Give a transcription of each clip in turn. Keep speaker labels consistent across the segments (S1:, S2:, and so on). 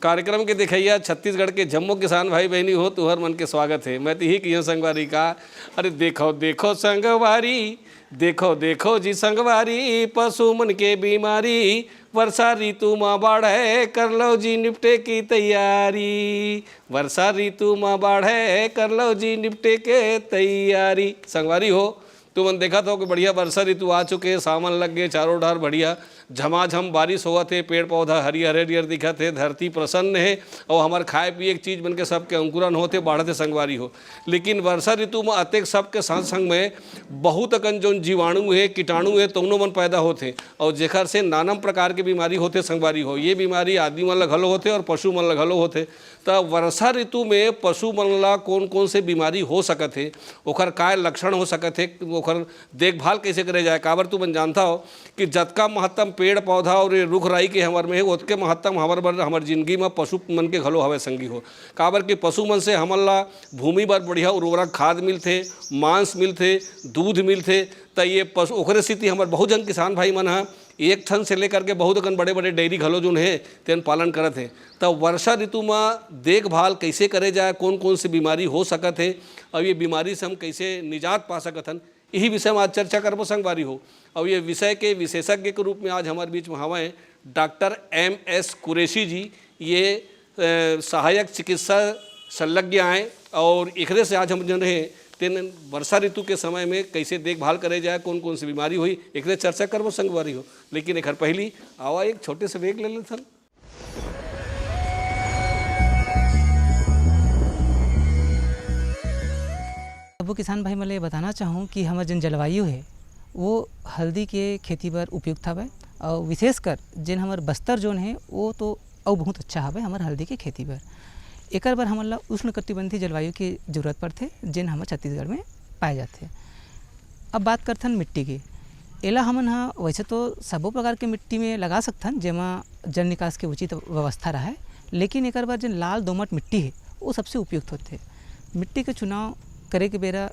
S1: कार्यक्रम के दिखैया छत्तीसगढ़ के जम्मू किसान भाई बहनी हो तुहर मन के स्वागत है। मैं यही किया संगवारी का, अरे देखो देखो संगवारी, देखो देखो जी संगवारी, पशु मन के बीमारी वर्षा ऋतु माँ बाढ़ है, कर लो जी निपटे की तैयारी। वर्षा ऋतु माँ बाढ़ है, कर लो जी निपटे के तैयारी। संगवारी हो तुमन देखा तो कि बढ़िया वर्षा ऋतु आ चुके, सावन लग गए, चारों ढार बढ़िया झमाझम बारिश होवत है, पेड़ पौधा हरियर हरियर दिखत है, धरती प्रसन्न है और हमार खाए पिए की चीज़ बन के सबके अंकुरन होते बढ़ते संगवारी हो। लेकिन वर्षा ऋतु में अतेक सबके संग संग में बहुत अकन जो जीवाणु है कीटाणु है तौनो मन पैदा होते और जेखर से नाना प्रकार के बीमारी होते संगवारी हो। ये बीमारी आदमी मन ला घलो होते और पशु मन ला घलो होते। तो वर्षा ऋतु में पशु मन ला कौन कौन से बीमारी हो सकत है, ओखर काय लक्षण हो सकत है, ओखर देखभाल कैसे करे जाए। काबर तू मन जानता हो कि जतका महत्तम पेड़ पौधा और रुख राई के हमार में है ओतके महत्तम हमार जिंदगी में पशु मन के घलो हवे संगी हो। काबर कि पशु मन से हमन ला भूमि पर बढ़िया उर्वरक खाद मिलते, मांस मिलते, दूध मिलते। तो ये पशु ओकरे स्थिति हमार बहुत जन किसान भाई मन है एक ठन से लेकर के बहुत अकन बड़े बड़े डेयरी घलो जोन है तेन पालन करत है। तो वर्षा ऋतु में देखभाल कैसे करे जाए, कौन कौन सी बीमारी हो सकत है और ये बीमारी से हम कैसे निजात पा सकत हन, यही विषय में आज चर्चा करबो संगवारी हो। और ये विषय के विशेषज्ञ के रूप में आज हमारे बीच में हवा डॉक्टर MS कुरैशी जी। ये सहायक चिकित्सा संलग्न आए और एकरे से आज हम जो है तेन वर्षा ऋतु के समय में कैसे देखभाल करे जाए, कौन कौन सी बीमारी हुई एकरे चर्चा करबो संगवारी हो। लेकिन एक पहली आवा एक छोटे से ब्रेक ले लेथन।
S2: अब किसान भाई मैं बताना चाहूँ कि हमार जन जलवायु है वो हल्दी के खेती पर उपयुक्त हवे और विशेषकर जिन हमार बस्तर जोन है वो तो और बहुत अच्छा हवे हमार हल्दी के खेती पर। एक बार हमन ला उष्णकटिबंधीय जलवायु की जरूरत पड़ते जिन हमार छत्तीसगढ़ में पाए जाते। अब बात करथन मिट्टी की, एला हमन वैसे तो सबो प्रकार के मिट्टी में लगा सकथन जेमा जल निकास के उचित व्यवस्था रहे, लेकिन एक बार जिन लाल दोमट मिट्टी है वो सबसे उपयुक्त होते। मिट्टी के चुनाव करे के बेरा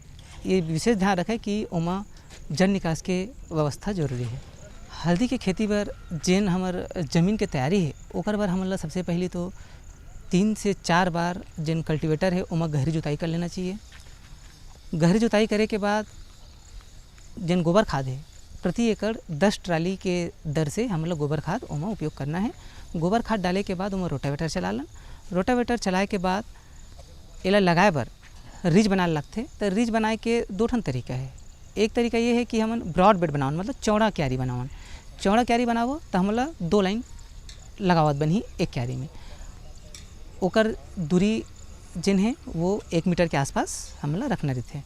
S2: ये विशेष ध्यान रखें कि ओमा जल निकास के व्यवस्था जरूरी है। हल्दी के खेती पर जेन हमार जमीन के तैयारी है ओकर बार हमन ला सबसे पहले तो 3 से 4 बार जिन कल्टीवेटर है ओमा गहरी जुताई कर लेना चाहिए। गहरी जुताई करे के बाद जिन गोबर खाद है प्रति एकड़ 10 ट्राली के दर से हम लोग गोबर खाद ओमा उपयोग करना है। गोबर खाद डाले के बाद ओमा रोटावेटर चलालन। रोटावेटर चलाए के बाद एला लगाए बर रीज बनाए लगते। तो रीज बनाए के 2 ठन तरीका है। एक तरीका ये है कि हमन ब्रॉड बेड बनावन मतलब चौड़ा क्यारी बनावन। चौड़ा क्यारी बनावो तो हमला 2 लाइन लगावत बनी एक क्यारी में। ओकर दूरी जिन है वो 1 मीटर के आसपास हमला रखना रहते।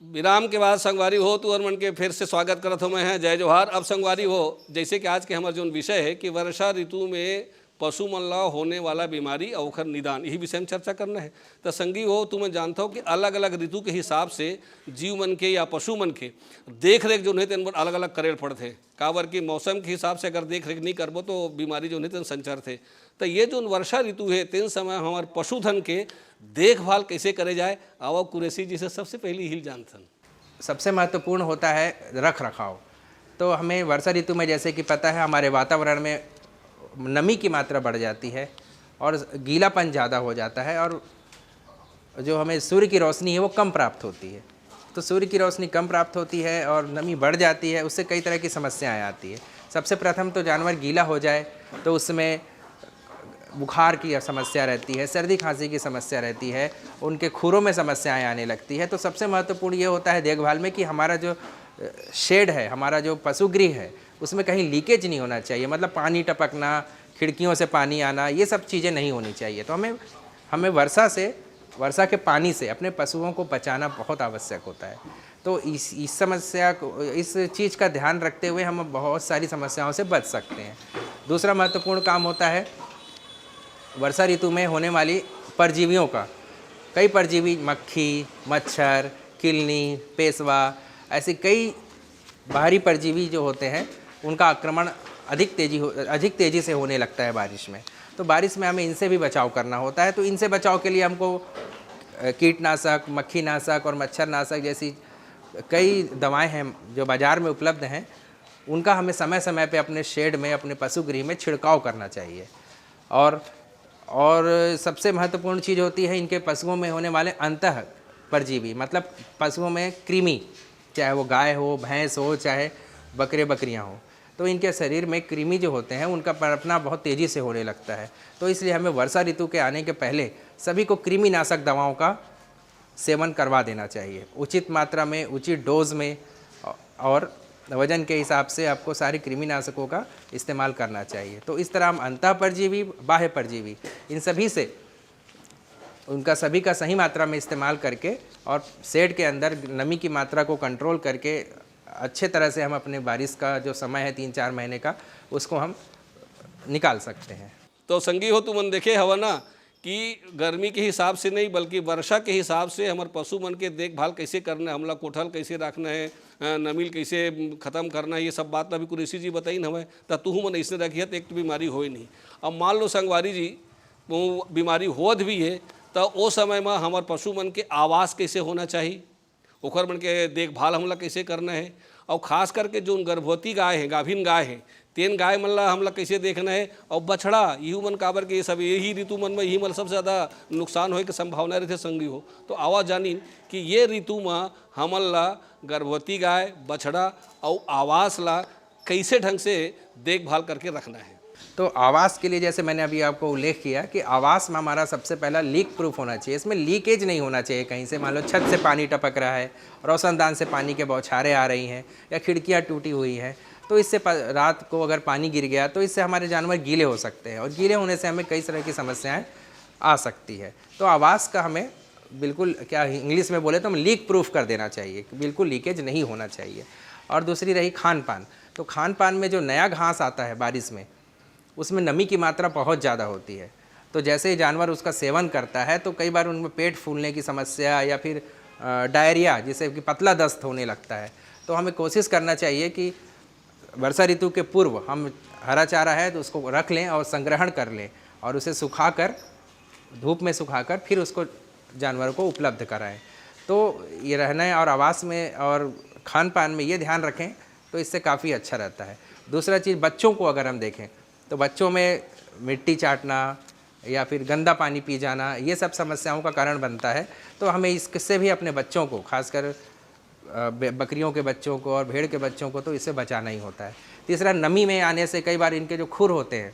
S1: विराम के बाद संगवारी हो तो और मन के फिर से स्वागत करत हो मैं है जय जोहार। अब संगवारी हो जैसे कि आज के हमारा जो विषय है कि वर्षा ऋतु में पशु मन ला होने वाला बीमारी और ओखर निदान, यही विषय में चर्चा करना है। तो संगी हो तुम्हें जानता हो कि अलग अलग ऋतु के हिसाब से जीव मन के या पशु मन के देख रेख जो है तेन अलग अलग करे पड़ते। काबर कि मौसम के हिसाब से अगर देख रेख नहीं करबो तो बीमारी जो है तेन संचार थे। तो ये जो वर्षा ऋतु है तेन समय हमारे पशुधन के देखभाल कैसे करे जाए, आवा कुरैशी जी से सबसे पहले हिल जानथन।
S3: सबसे महत्वपूर्ण होता है रख रखाव। तो हमें वर्षा ऋतु में जैसे कि पता है हमारे वातावरण में नमी की मात्रा बढ़ जाती है और गीलापन ज़्यादा हो जाता है और जो हमें सूर्य की रोशनी है वो कम प्राप्त होती है। तो सूर्य की रोशनी कम प्राप्त होती है और नमी बढ़ जाती है, उससे कई तरह की समस्याएं आती है। सबसे प्रथम तो जानवर गीला हो जाए तो उसमें बुखार की समस्या रहती है, सर्दी खांसी की समस्या रहती है, उनके खुरों में समस्याएं आने लगती है। तो सबसे महत्वपूर्ण ये होता है देखभाल में कि हमारा जो शेड है, हमारा जो पशुगृह है उसमें कहीं लीकेज नहीं होना चाहिए। मतलब पानी टपकना, खिड़कियों से पानी आना, ये सब चीज़ें नहीं होनी चाहिए। तो हमें वर्षा के पानी से अपने पशुओं को बचाना बहुत आवश्यक होता है। तो इस समस्या को, इस चीज़ का ध्यान रखते हुए हम बहुत सारी समस्याओं से बच सकते हैं। दूसरा महत्वपूर्ण काम होता है वर्षा ऋतु में होने वाली परजीवियों का। कई परजीवी, मक्खी, मच्छर, किलनी, पेशवा, ऐसे कई बाहरी परजीवी जो होते हैं उनका आक्रमण अधिक तेज़ी से होने लगता है बारिश में। तो बारिश में हमें इनसे भी बचाव करना होता है। तो इनसे बचाव के लिए हमको कीटनाशक, मक्खीनाशक और मच्छरनाशक जैसी कई दवाएं हैं जो बाज़ार में उपलब्ध हैं, उनका हमें समय समय पे अपने शेड में, अपने पशुगृह में छिड़काव करना चाहिए। और सबसे महत्वपूर्ण चीज़ होती है इनके पशुओं में होने वाले अंतः परजीवी, मतलब पशुओं में कृमि, चाहे वो गाय हो, भैंस हो, चाहे बकरे बकरियां हो, तो इनके शरीर में कृमि जो होते हैं उनका पनपना बहुत तेज़ी से होने लगता है। तो इसलिए हमें वर्षा ऋतु के आने के पहले सभी को कृमिनाशक दवाओं का सेवन करवा देना चाहिए, उचित मात्रा में, उचित डोज में, और वजन के हिसाब से आपको सारी कृमिनाशकों का इस्तेमाल करना चाहिए। तो इस तरह हम अंतः परजीवी, बाह्य परजीवी, इन सभी से उनका सभी का सही मात्रा में इस्तेमाल करके और शेड के अंदर नमी की मात्रा को कंट्रोल करके अच्छे तरह से हम अपने बारिश का जो समय है 3-4 महीने का, उसको हम निकाल सकते हैं।
S1: तो संगी हो तुमन देखे हवा ना कि गर्मी के हिसाब से नहीं बल्कि वर्षा के हिसाब से हमारे पशु मन के देखभाल कैसे करना है, हमला कोठल कैसे रखना है, नमील कैसे ख़त्म करना है, ये सब बात अभी कुरेशी जी बताई न हमें, तो तू मन ऐसे रखिए तो एक तो बीमारी हो ही नहीं। अब मान लो संगवारी जी वो बीमारी होत भी है तो ओ समय में हमारे पशु मन के आवास कैसे होना चाहिए, ओखर मन के देखभाल हमला कैसे करना है, और ख़ास करके जो गर्भवती गाय है, गाभिन गाय है, तेन गाय मन ला हमला कैसे देखना है, और बछड़ा यू मन काबर के ये सब यही ऋतु मन में यही मन सबसे ज़्यादा नुकसान होए के संभावना रहते संगी हो। तो आवा जानिन कि ये ऋतु में हमन ला गर्भवती गाय, बछड़ा और आवास ला कैसे ढंग से देखभाल करके रखना है।
S3: तो आवास के लिए जैसे मैंने अभी आपको उल्लेख किया कि आवास में हमारा सबसे पहला लीक प्रूफ होना चाहिए, इसमें लीकेज नहीं होना चाहिए कहीं से। मान लो छत से पानी टपक रहा है, रोशनदान से पानी के बौछारें आ रही हैं, या खिड़कियाँ टूटी हुई हैं, तो इससे रात को अगर पानी गिर गया तो इससे हमारे जानवर गीले हो सकते हैं, और गीले होने से हमें कई तरह की समस्याएं आ सकती है। तो आवास का हमें बिल्कुल, क्या इंग्लिश में बोले तो हम लीक प्रूफ कर देना चाहिए, बिल्कुल लीकेज नहीं होना चाहिए। और दूसरी रही खान पान, तो खान पान में जो नया घास आता है बारिश में, उसमें नमी की मात्रा बहुत ज़्यादा होती है। तो जैसे ही जानवर उसका सेवन करता है तो कई बार उनमें पेट फूलने की समस्या या फिर डायरिया, जिसे कि पतला दस्त होने लगता है। तो हमें कोशिश करना चाहिए कि वर्षा ऋतु के पूर्व हम हरा चारा है तो उसको रख लें और संग्रहण कर लें, और उसे सुखाकर, धूप में सुखाकर फिर उसको जानवरों को उपलब्ध कराएं। तो ये रहने और आवास में और खान पान में ये ध्यान रखें तो इससे काफ़ी अच्छा रहता है। दूसरा चीज़, बच्चों को अगर हम देखें तो बच्चों में मिट्टी चाटना या फिर गंदा पानी पी जाना, ये सब समस्याओं का कारण बनता है। तो हमें इससे भी अपने बच्चों को, खासकर बकरियों के बच्चों को और भेड़ के बच्चों को, तो इससे बचाना ही होता है। तीसरा, नमी में आने से कई बार इनके जो खुर होते हैं,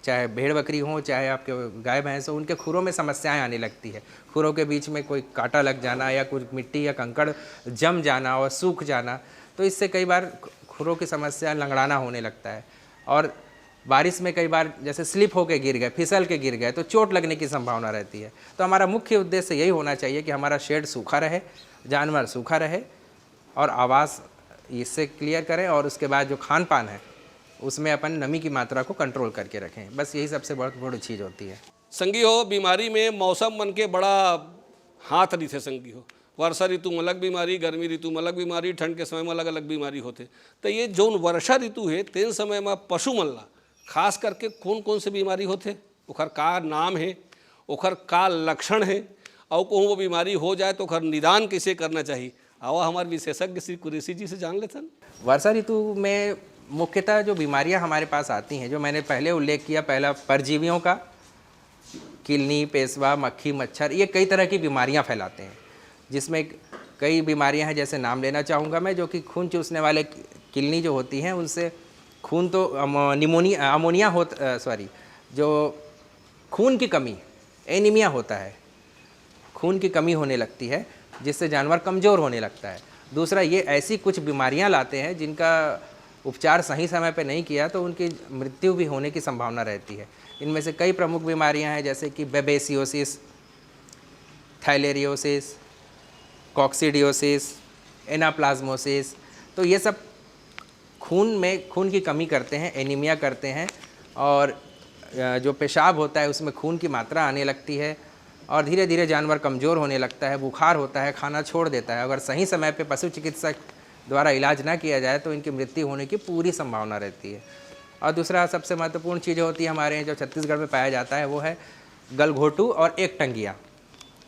S3: चाहे भेड़ बकरी हो चाहे आपके गाय भैंस हो, उनके खुरों में समस्याएं आने लगती है। खुरों के बीच में कोई कांटा लग जाना या कुछ मिट्टी या कंकड़ जम जाना और सूख जाना, तो इससे कई बार खुरों की समस्या, लंगड़ाना होने लगता है। और बारिश में कई बार जैसे स्लिप होकर गिर गए, फिसल के गिर गए, तो चोट लगने की संभावना रहती है। तो हमारा मुख्य उद्देश्य यही होना चाहिए कि हमारा शेड सूखा रहे, जानवर सूखा रहे, और आवास इससे क्लियर करें, और उसके बाद जो खान पान है उसमें अपन नमी की मात्रा को कंट्रोल करके रखें। बस यही सबसे बड़ी चीज़ होती है।
S1: संगी हो, बीमारी में मौसम मन के बड़ा हाथ नहीं थे संगी हो। वर्षा ऋतु में अलग बीमारी, गर्मी ऋतु में अलग बीमारी, ठंड के समय में अलग अलग बीमारी होते। तो ये जो वर्षा ऋतु है तेन समय में पशु मन ला खास करके कौन कौन से बीमारी होते, ओखर का नाम है, ओखर का लक्षण है, और कहूँ वो बीमारी हो जाए तो ओखर निदान कैसे करना चाहिए, आवा हमारे विशेषज्ञ श्री कुरैशी जी से जान लेते हैं।
S3: वर्षा ऋतु में मुख्यतः जो बीमारियां हमारे पास आती हैं, जो मैंने पहले उल्लेख किया, पहला परजीवियों का, किलनी, पेशवा, मक्खी, मच्छर, ये कई तरह की बीमारियां फैलाते हैं, जिसमें कई बीमारियां हैं, जैसे नाम लेना चाहूँगा मैं, जो कि खून चूसने वाले किलनी जो होती हैं, उनसे खून तो अमोनिया जो खून की कमी, एनीमिया होता है, खून की कमी होने लगती है, जिससे जानवर कमज़ोर होने लगता है। दूसरा, ये ऐसी कुछ बीमारियां लाते हैं जिनका उपचार सही समय पे नहीं किया तो उनकी मृत्यु भी होने की संभावना रहती है। इनमें से कई प्रमुख बीमारियां हैं, जैसे कि बेबेसियोसिस, थाइलेरियोसिस, कॉक्सीडियोसिस, एनाप्लाज्मोसिस। तो ये सब खून की कमी करते हैं, एनीमिया करते हैं, और जो पेशाब होता है उसमें खून की मात्रा आने लगती है, और धीरे धीरे जानवर कमज़ोर होने लगता है, बुखार होता है, खाना छोड़ देता है। अगर सही समय पे पशु चिकित्सक द्वारा इलाज ना किया जाए तो इनकी मृत्यु होने की पूरी संभावना रहती है। और दूसरा सबसे महत्वपूर्ण चीज़ होती है हमारे जो छत्तीसगढ़ में पाया जाता है, वो है गलघोटू और एकटंगिया।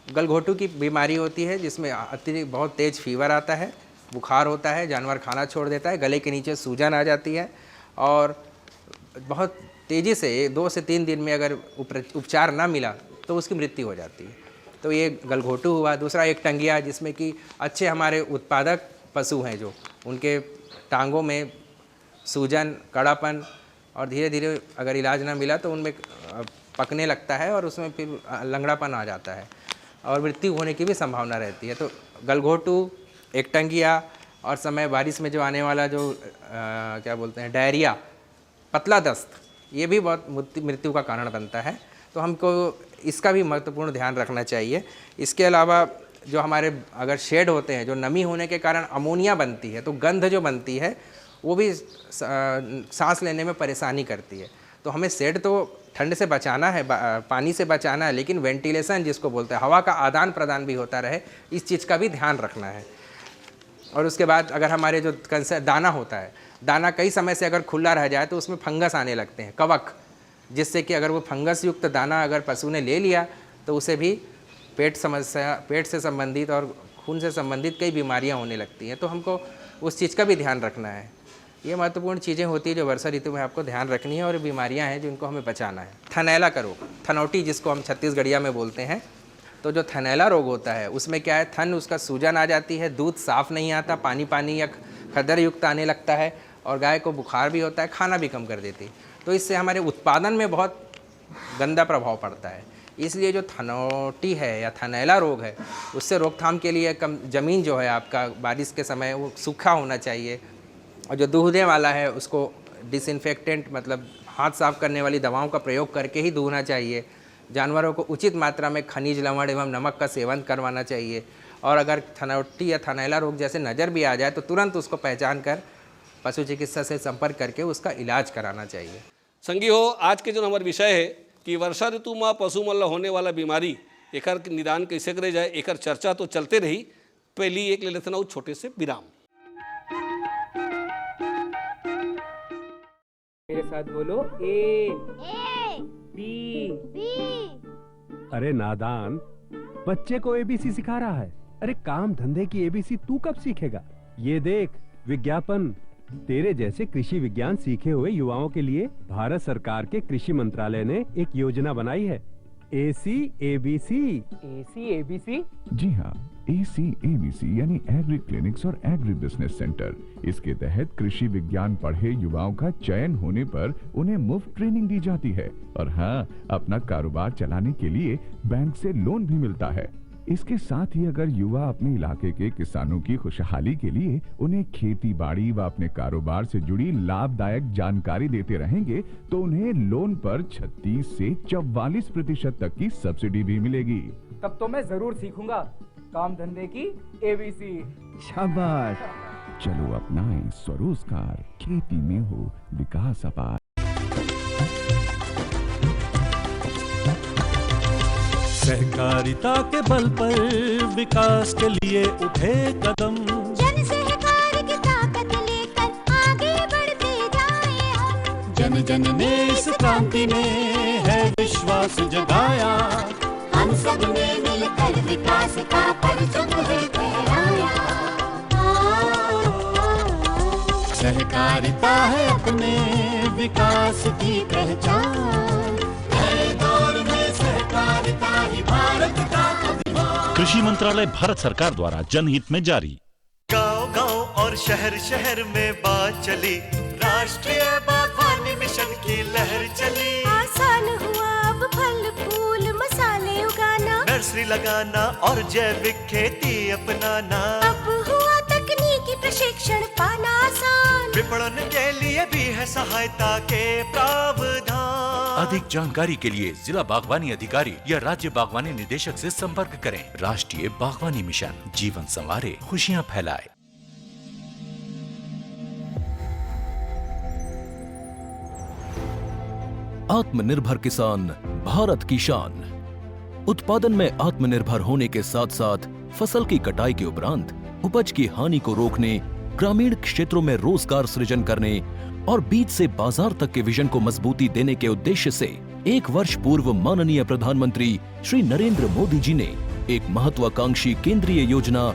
S3: गलघोटू की बीमारी होती है जिसमें अतिरिक्त बहुत तेज़ फीवर आता है, बुखार होता है, जानवर खाना छोड़ देता है, गले के नीचे सूजन आ जाती है और बहुत तेज़ी से 2 से 3 दिन में अगर उपचार ना मिला तो उसकी मृत्यु हो जाती है। तो ये गलघोटू हुआ। दूसरा एक टंगिया, जिसमें कि अच्छे हमारे उत्पादक पशु हैं जो उनके टांगों में सूजन, कड़ापन और धीरे धीरे अगर इलाज ना मिला तो उनमें पकने लगता है और उसमें फिर लंगड़ापन आ जाता है और मृत्यु होने की भी संभावना रहती है। तो गलघोटू, एक टंगिया और समय बारिश में जो आने वाला जो क्या बोलते हैं डायरिया, पतला दस्त, ये भी बहुत मृत्यु का कारण बनता है। तो हमको इसका भी महत्वपूर्ण ध्यान रखना चाहिए। इसके अलावा जो हमारे अगर शेड होते हैं, जो नमी होने के कारण अमोनिया बनती है, तो गंध जो बनती है वो भी सांस लेने में परेशानी करती है। तो हमें शेड तो ठंड से बचाना है, पानी से बचाना है, लेकिन वेंटिलेशन जिसको बोलते हैं, हवा का आदान प्रदान भी होता रहे, इस चीज़ का भी ध्यान रखना है। और उसके बाद अगर हमारे जो दाना होता है, दाना कई समय से अगर खुला रह जाए तो उसमें फंगस आने लगते हैं, कवक, जिससे कि अगर वो फंगस युक्त दाना अगर पशु ने ले लिया तो उसे भी पेट से संबंधित और खून से संबंधित कई बीमारियां होने लगती हैं। तो हमको उस चीज़ का भी ध्यान रखना है। ये महत्वपूर्ण चीज़ें होती है जो वर्षा ऋतु में आपको ध्यान रखनी है और बीमारियां हैं जिनको हमें बचाना है। थनैला का रोग, थनौटी जिसको हम छत्तीसगढ़िया में बोलते हैं, तो जो थनैला रोग होता है उसमें क्या है, थन उसका सूजन आ जाती है, दूध साफ़ नहीं आता, पानी पानी या खदर युक्त आने लगता है और गाय को बुखार भी होता है, खाना भी कम कर देती है। तो इससे हमारे उत्पादन में बहुत गंदा प्रभाव पड़ता है। इसलिए जो थनौटी है या थनैला रोग है, उससे रोकथाम के लिए कम ज़मीन जो है आपका बारिश के समय वो सूखा होना चाहिए और जो दूहने वाला है उसको डिसइंफेक्टेंट मतलब हाथ साफ करने वाली दवाओं का प्रयोग करके ही दूहना चाहिए। जानवरों को उचित मात्रा में खनिज, लवण एवं नमक का सेवन करवाना चाहिए और अगर थनौटी या थनैला रोग जैसे नज़र भी आ जाए तो तुरंत उसको पहचान कर पशु चिकित्सा से संपर्क करके उसका इलाज कराना चाहिए।
S1: संगी हो, आज के जो हमारे विषय है कि वर्षा ऋतु में पशु मन ला होने वाला बीमारी, एकर निदान कैसे करे जाए, एकर चर्चा तो चलते रही। पहली एक ले लेते ना छोटे से विराम।
S4: मेरे साथ बोलो, ए बी।
S5: अरे नादान, बच्चे को एबीसी सिखा रहा है। अरे काम धंधे की एबीसी तू कब सीखेगा? ये देख विज्ञापन। तेरे जैसे कृषि विज्ञान सीखे हुए युवाओं के लिए भारत सरकार के कृषि मंत्रालय ने एक योजना बनाई है, ACABC।
S4: ACABC?
S6: जी हाँ, ACABC यानी एग्री क्लिनिक्स और एग्री बिजनेस सेंटर। इसके तहत कृषि विज्ञान पढ़े युवाओं का चयन होने पर उन्हें मुफ्त ट्रेनिंग दी जाती है और हाँ, अपना कारोबार चलाने के लिए बैंक से लोन भी मिलता है। इसके साथ ही अगर युवा अपने इलाके के किसानों की खुशहाली के लिए उन्हें खेती बाड़ी व अपने कारोबार से जुड़ी लाभदायक जानकारी देते रहेंगे तो उन्हें लोन पर 36 से 44% तक की सब्सिडी भी मिलेगी।
S4: तब तो मैं जरूर सीखूंगा काम धंधे की ABC।
S6: शाबाश, चलो अपनाएं स्वरोजगार, खेती में हो विकास अपार।
S7: सहकारिता के बल पर विकास के लिए उठे कदम,
S8: जन सहकार की ताकत लेकर आगे बढ़ते जाएं हम।
S7: जन जन ने इस क्रांति में है विश्वास जगाया,
S8: हम सब ने मिलकर विकास का परचम है फहराया।
S7: सहकारिता है अपने विकास की पहचान, नए दौर में सहकारिता ही भारत का अभिमान।
S9: कृषि मंत्रालय भारत सरकार द्वारा जनहित में जारी।
S10: गांव-गांव और शहर शहर में बात चली, राष्ट्रीय बागवानी मिशन की लहर चली।
S8: आसान हुआ अब फल फूल मसाले उगाना,
S10: नर्सरी लगाना और जैविक खेती अपनाना।
S8: अब हुआ तकनीकी प्रशिक्षण पाना आसान,
S10: विपणन के लिए भी है सहायता के प्रावधान।
S9: अधिक जानकारी के लिए जिला बागवानी अधिकारी या राज्य बागवानी निदेशक से संपर्क करें। राष्ट्रीय बागवानी मिशन, जीवन संवारे, खुशियां फैलाए।
S11: आत्मनिर्भर किसान भारत की शान। उत्पादन में आत्मनिर्भर होने के साथ साथ फसल की कटाई के उपरांत उपज की हानि को रोकने, ग्रामीण क्षेत्रों में रोजगार सृजन करने और बीज से बाजार तक के विजन को मजबूती देने के उद्देश्य से 1 वर्ष पूर्व माननीय प्रधानमंत्री श्री नरेंद्र मोदी जी ने एक महत्वाकांक्षी केंद्रीय योजना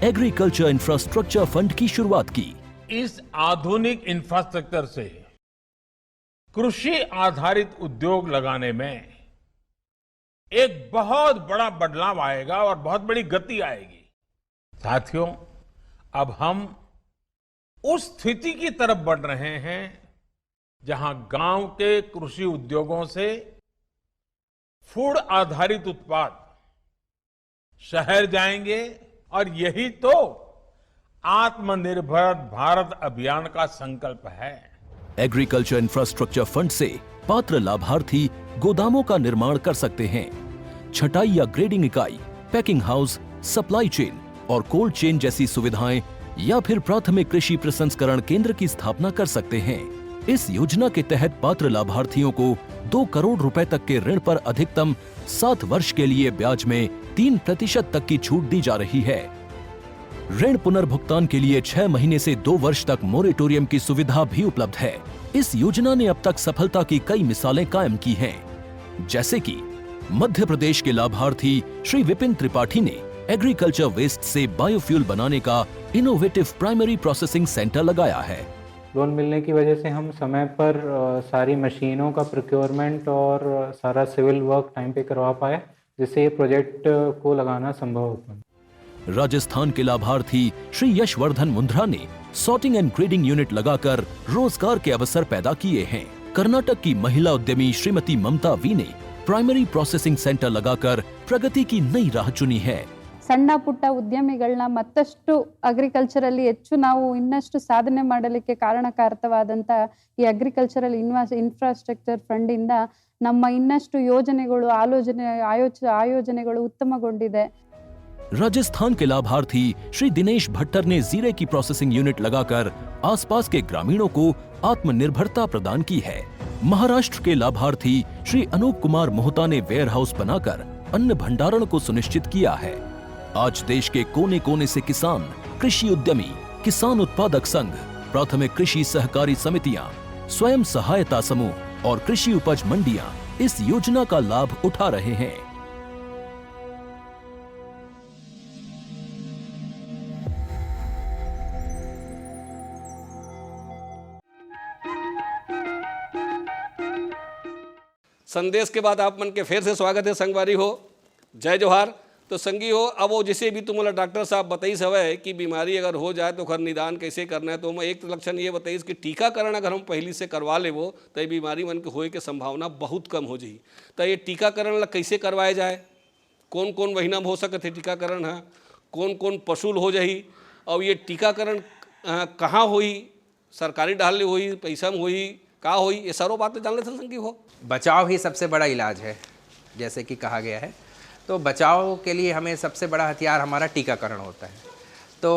S11: एग्रीकल्चर इंफ्रास्ट्रक्चर फंड की शुरुआत की।
S12: इस आधुनिक इंफ्रास्ट्रक्चर से कृषि आधारित उद्योग लगाने में एक बहुत बड़ा बदलाव आएगा और बहुत बड़ी गति आएगी। साथियों, अब हम उस स्थिति की तरफ बढ़ रहे हैं जहां गांव के कृषि उद्योगों से फूड आधारित उत्पाद शहर जाएंगे और यही तो आत्मनिर्भर भारत अभियान का संकल्प है।
S11: एग्रीकल्चर इंफ्रास्ट्रक्चर फंड से पात्र लाभार्थी गोदामों का निर्माण कर सकते हैं, छटाई या ग्रेडिंग इकाई, पैकिंग हाउस, सप्लाई चेन और कोल्ड चेन जैसी सुविधाएं या फिर प्राथमिक कृषि प्रसंस्करण केंद्र की स्थापना कर सकते हैं। इस योजना के तहत पात्र लाभार्थियों को 2 करोड़ रुपए तक के ऋण पर अधिकतम 7 वर्ष के लिए ब्याज में 3% तक की छूट दी जा रही है। ऋण पुनर्भुगतान के लिए 6 महीने से 2 वर्ष तक मोरेटोरियम की सुविधा भी उपलब्ध है। इस योजना ने अब तक सफलता की कई मिसालें कायम की हैं, जैसे कि मध्य प्रदेश के लाभार्थी श्री विपिन त्रिपाठी ने एग्रीकल्चर वेस्ट से बायोफ्यूल बनाने का इनोवेटिव प्राइमरी प्रोसेसिंग सेंटर लगाया है।
S13: लोन मिलने की वजह से हम समय पर सारी मशीनों का प्रोक्योरमेंट और सारा सिविल वर्क टाइम पे करवा पाए, जिससे ये प्रोजेक्ट को लगाना संभव हो पाया।
S11: राजस्थान के लाभार्थी श्री यशवर्धन मुंद्रा ने सॉर्टिंग एंड ग्रेडिंग यूनिट लगाकर रोजगार के अवसर पैदा किए हैं। कर्नाटक की महिला उद्यमी श्रीमती ममता वी ने प्राइमरी प्रोसेसिंग सेंटर लगाकर प्रगति की नई राह चुनी है।
S14: ಸಣ್ಣ ಪುಟ್ಟ ಉದ್ಯಮಿಗಳನ್ನ ಮತ್ತಷ್ಟು ಅಗ್ರಿಕಲ್ಚರಲ್ಲಿ ಹೆಚ್ಚು ನಾವು ಇನ್ನಷ್ಟು ಸಾಧನೆ ಮಾಡಲಿಕ್ಕೆ ಕಾರಣಕಾರಕವಾದಂತ ಈ ಅಗ್ರಿಕಲ್ಚರಲ್ ಇನ್ಫ್ರಾಸ್ಟ್ರಕ್ಚರ್ ಫಂಡ್ ಇಂದ ನಮ್ಮ ಇನ್ನಷ್ಟು ಯೋಜನೆಗಳು ಆಯೋಜನೆಗಳು ಉತ್ತಮಗೊಂಡಿದೆ।
S11: राजस्थान के लाभार्थी श्री दिनेश भट्टर ने जीरे की प्रोसेसिंग यूनिट लगाकर आसपास के ग्रामीणों को आत्मनिर्भरता प्रदान की है। महाराष्ट्र के लाभार्थी श्री अनूप कुमार मोहता ने वेयर हाउस बनाकर अन्न भंडारण को सुनिश्चित किया है। आज देश के कोने कोने से किसान, कृषि उद्यमी, किसान उत्पादक संघ, प्राथमिक कृषि सहकारी समितियां, स्वयं सहायता समूह और कृषि उपज मंडियां इस योजना का लाभ उठा रहे हैं।
S1: संदेश के बाद आप मन के फिर से स्वागत है संगवारी हो, जय जोहार। तो संगी हो, अब वो जिसे भी तुम्हारा डॉक्टर साहब बताई सवै कि बीमारी अगर हो जाए तो खर निदान कैसे करना है, तो मैं एक लक्षण ये बताइए कि टीकाकरण अगर हम पहले से करवा ले वो तो ये बीमारी मन के होए के संभावना बहुत कम हो जाए। तो ये टीकाकरण ला कैसे करवाया जाए, कौन कौन महीना में हो सकते है टीकाकरण, है कौन कौन पशुल हो जाही, और ये टीकाकरण कहाँ हुई, सरकारी डाल ले हुई, पैसा में हुई, का हुई, ये सारों बातें जान लेते संगी हो।
S3: बचाव ही सबसे बड़ा इलाज है, जैसे कि कहा गया है। तो बचाव के लिए हमें सबसे बड़ा हथियार हमारा टीकाकरण होता है। तो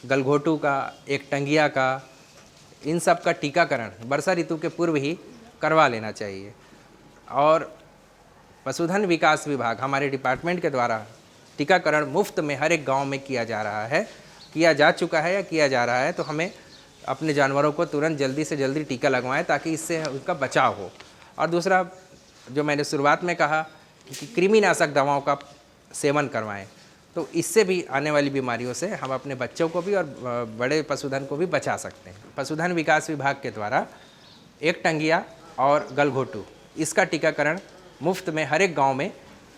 S3: गलघोटू का, एक टंगिया का, इन सब का टीकाकरण वर्षा ऋतु के पूर्व ही करवा लेना चाहिए। और पशुधन विकास विभाग हमारे डिपार्टमेंट के द्वारा टीकाकरण मुफ्त में हर एक गांव में किया जा रहा है, किया जा चुका है या किया जा रहा है। तो हमें अपने जानवरों को तुरंत जल्दी से जल्दी टीका लगवाएं ताकि इससे उनका बचाव हो। और दूसरा, जो मैंने शुरुआत में कहा कि कृमिनाशक दवाओं का सेवन करवाएं, तो इससे भी आने वाली बीमारियों से हम अपने बच्चों को भी और बड़े पशुधन को भी बचा सकते हैं। पशुधन विकास विभाग के द्वारा एक टंगिया और गलघोटू, इसका टीकाकरण मुफ्त में हर एक गांव में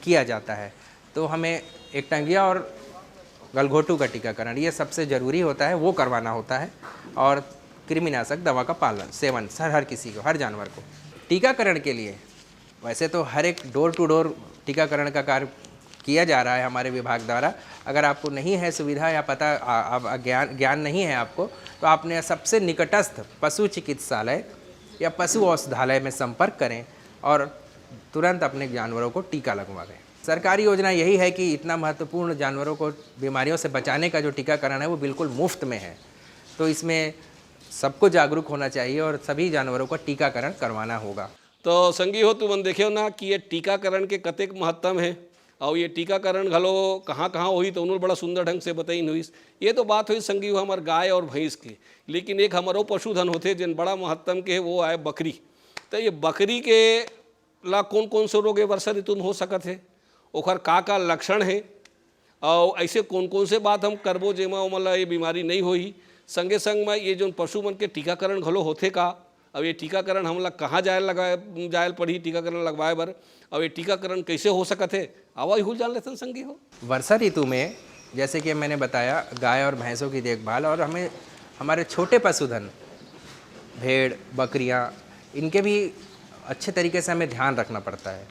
S3: किया जाता है। तो हमें एक टंगिया और गलघोटू का टीकाकरण ये सबसे ज़रूरी होता है, वो करवाना होता है। और कृमिनाशक दवा का पालन सेवन हर किसी को, हर जानवर को। टीकाकरण के लिए वैसे तो हर एक डोर टू डोर टीकाकरण का कार्य किया जा रहा है हमारे विभाग द्वारा। अगर आपको नहीं है सुविधा या पता ज्ञान नहीं है आपको, तो आपने सबसे निकटस्थ पशु चिकित्सालय या पशु औषधालय में संपर्क करें और तुरंत अपने जानवरों को टीका लगवाएं। सरकारी योजना यही है कि इतना महत्वपूर्ण जानवरों को बीमारियों से बचाने का जो टीकाकरण है वो बिल्कुल मुफ्त में है। तो इसमें सबको जागरूक होना चाहिए और सभी जानवरों का टीकाकरण करवाना होगा।
S1: तो संगी हो, तुम देखियो ना कि ये टीकाकरण के कतेक महत्व है, और ये टीकाकरण घलो कहाँ कहाँ हुई तो उन्होंने बड़ा सुंदर ढंग से बताई हुई। ये तो बात हुई संगी हो हमारे गाय और भैंस की, लेकिन एक हमारो पशुधन होते जिन बड़ा महत्व के वो आए बकरी। तो ये बकरी के ला कौन कौन से रोग वर्षा ऋतु में हो सकत है, ओखर का लक्षण है, और ऐसे कौन कौन से बात हम करबो जेमा मतलब ये बीमारी नहीं होही। संगे संग में ये जो पशु मन के टीकाकरण घलो होथे का, अब ये टीकाकरण हमला कहाँ जायल पड़ी टीकाकरण लगवाए बर, अब ये टीकाकरण कैसे हो सकत है, आवा ही जान लेते संगी हो।
S3: वर्षा ऋतु में जैसे कि मैंने बताया गाय और भैंसों की देखभाल, और हमें हमारे छोटे पशुधन भेड़ बकरियां इनके भी अच्छे तरीके से हमें ध्यान रखना पड़ता है।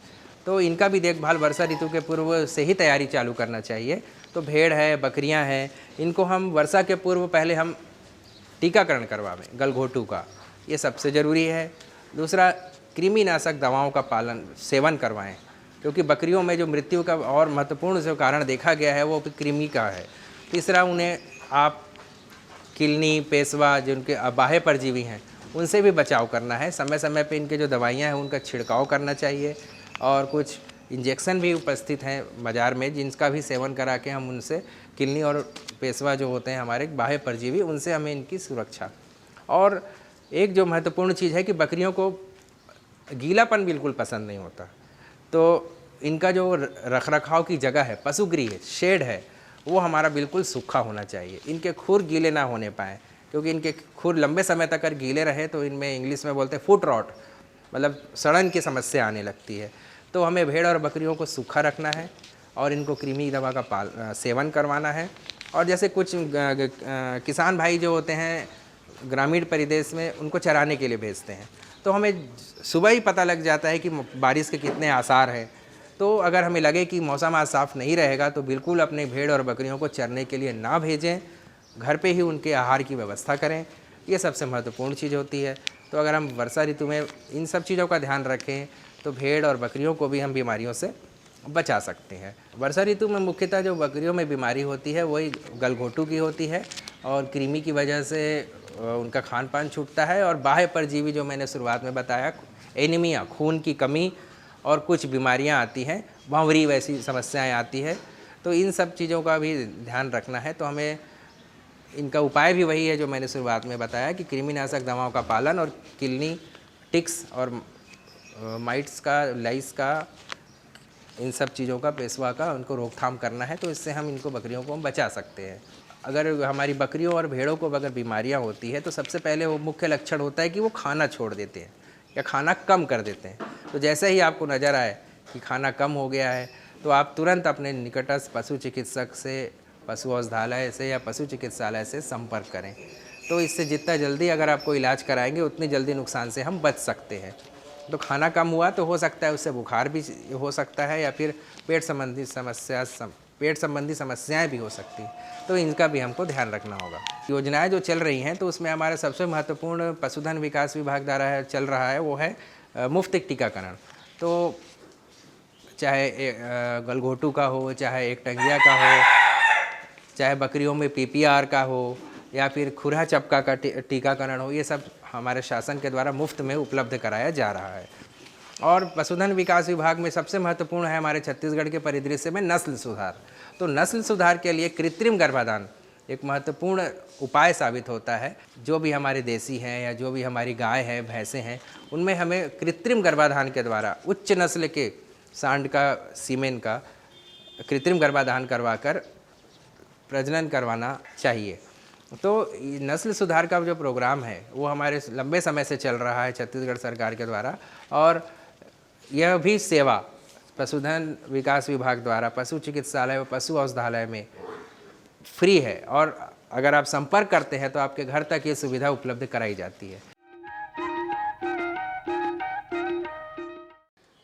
S3: तो इनका भी देखभाल वर्षा ऋतु के पूर्व से ही तैयारी चालू करना चाहिए। तो भेड़ है बकरियां हैं, इनको हम वर्षा के पूर्व पहले हम टीकाकरण करवावें गलघोटू का, ये सबसे ज़रूरी है। दूसरा, कृमिनाशक दवाओं का सेवन करवाएं, क्योंकि बकरियों में जो मृत्यु का और महत्वपूर्ण जो कारण देखा गया है वो कृमि का है। तीसरा, उन्हें आप किलनी पेशवा जिनके बाह्य परजीवी हैं उनसे भी बचाव करना है। समय समय पे इनके जो दवाइयाँ हैं उनका छिड़काव करना चाहिए, और कुछ इंजेक्शन भी उपस्थित हैं बाज़ार में जिनका भी सेवन करा के हम उनसे किलनी और पेशवा जो होते हैं हमारे बाह्य परजीवी, उनसे हमें इनकी सुरक्षा। और एक जो महत्वपूर्ण चीज़ है कि बकरियों को गीलापन बिल्कुल पसंद नहीं होता, तो इनका जो रखरखाव की जगह है, पशुगृह शेड है, वो हमारा बिल्कुल सूखा होना चाहिए। इनके खुर गीले ना होने पाएँ, क्योंकि इनके खुर लंबे समय तक अगर गीले रहे तो इनमें इंग्लिश में बोलते हैं फुट रॉट, मतलब सड़न की समस्या आने लगती है। तो हमें भेड़ और बकरियों को सूखा रखना है और इनको कृमि दवा का सेवन करवाना है। और जैसे कुछ किसान भाई जो होते हैं ग्रामीण परिदेश में, उनको चराने के लिए भेजते हैं, तो हमें सुबह ही पता लग जाता है कि बारिश के कितने आसार हैं। तो अगर हमें लगे कि मौसम आज साफ़ नहीं रहेगा तो बिल्कुल अपने भेड़ और बकरियों को चरने के लिए ना भेजें, घर पे ही उनके आहार की व्यवस्था करें। ये सबसे महत्वपूर्ण चीज़ होती है। तो अगर हम वर्षा ऋतु में इन सब चीज़ों का ध्यान रखें तो भेड़ और बकरियों को भी हम बीमारियों से बचा सकते हैं। वर्षा ऋतु में मुख्यतः जो बकरियों में बीमारी होती है वही गलघोटू की होती है, और कृमि की वजह से उनका खान पान छूटता है, और बाह्य परजीवी जो मैंने शुरुआत में बताया, एनीमिया खून की कमी और कुछ बीमारियां आती हैं, भंवरी वैसी समस्याएं आती है। तो इन सब चीज़ों का भी ध्यान रखना है। तो हमें इनका उपाय भी वही है जो मैंने शुरुआत में बताया कि कृमिनाशक दवाओं का पालन, और किलनी टिक्स और माइट्स का लाइस का, इन सब चीज़ों का पेशवा का उनको रोकथाम करना है। तो इससे हम इनको बकरियों को हम बचा सकते हैं। अगर हमारी बकरियों और भेड़ों को अगर बीमारियां होती है तो सबसे पहले वो मुख्य लक्षण होता है कि वो खाना छोड़ देते हैं या खाना कम कर देते हैं। तो जैसे ही आपको नज़र आए कि खाना कम हो गया है तो आप तुरंत अपने निकटस्थ पशु चिकित्सक से, पशु औषधालय से या पशु चिकित्सालय से संपर्क करें। तो इससे जितना जल्दी अगर आपको इलाज कराएंगे उतनी जल्दी नुकसान से हम बच सकते हैं। तो खाना कम हुआ तो हो सकता है उससे बुखार भी हो सकता है, या फिर पेट संबंधी समस्याएं भी हो सकती हैं। तो इनका भी हमको ध्यान रखना होगा। योजनाएं जो चल रही हैं तो उसमें हमारा सबसे महत्वपूर्ण पशुधन विकास विभाग द्वारा चल रहा है वो है मुफ्त टीकाकरण। तो चाहे गलघोटू का हो, चाहे एक टंगिया का हो, चाहे बकरियों में PPR का हो, या फिर खुरहा चपका का टीकाकरण हो, ये सब हमारे शासन के द्वारा मुफ्त में उपलब्ध कराया जा रहा है। और पशुधन विकास विभाग में सबसे महत्वपूर्ण है हमारे छत्तीसगढ़ के परिदृश्य में नस्ल सुधार। तो नस्ल सुधार के लिए कृत्रिम गर्भाधान एक महत्वपूर्ण उपाय साबित होता है। जो भी हमारे देसी हैं या जो भी हमारी गाय है, भैंसें हैं, उनमें हमें कृत्रिम गर्भाधान के द्वारा उच्च नस्ल के सांड का, सीमेन का कृत्रिम गर्भाधान करवाकर प्रजनन करवाना चाहिए। तो नस्ल सुधार का जो प्रोग्राम है वो हमारे लंबे समय से चल रहा है छत्तीसगढ़ सरकार के द्वारा, और यह भी सेवा पशुधन विकास विभाग द्वारा पशु चिकित्सालय व पशु औषधालय में फ्री है। और अगर आप संपर्क करते हैं तो आपके घर तक ये सुविधा उपलब्ध कराई जाती है।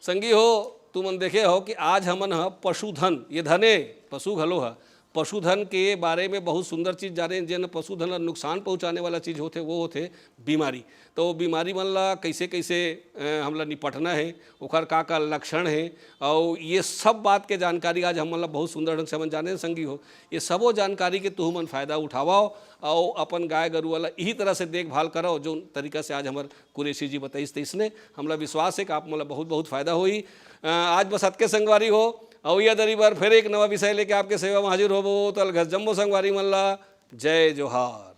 S1: संगी हो, तुमन देखे हो कि आज हमन पशुधन, ये धने पशु घलो है, पशुधन के बारे में बहुत सुंदर चीज़ जाने। जिन पशुधन नुकसान पहुंचाने वाला चीज़ होते वो होते बीमारी। तो बीमारी मन ला कैसे कैसे हमला निपटना है, ओकर का लक्षण है, और ये सब बात के जानकारी आज हम मतलब बहुत सुंदर ढंग से हम जाने संगी हो। ये सबो जानकारी के तुम मन फायदा उठावाओ और अपन गाय गरु वाला यही तरह से देखभाल करो जो तरीका से आज हमारे कुरेशी जी बताइस। तो इसने हमला विश्वास है कि आप मतलब बहुत बहुत फायदा होई। आज बस अतके संगवारी हो, और यह दरी बार फिर एक नवा विषय लेके आपके सेवा में हाजिर होबो। तल घस जम्बो संगवारी मल्ला, जय जोहार।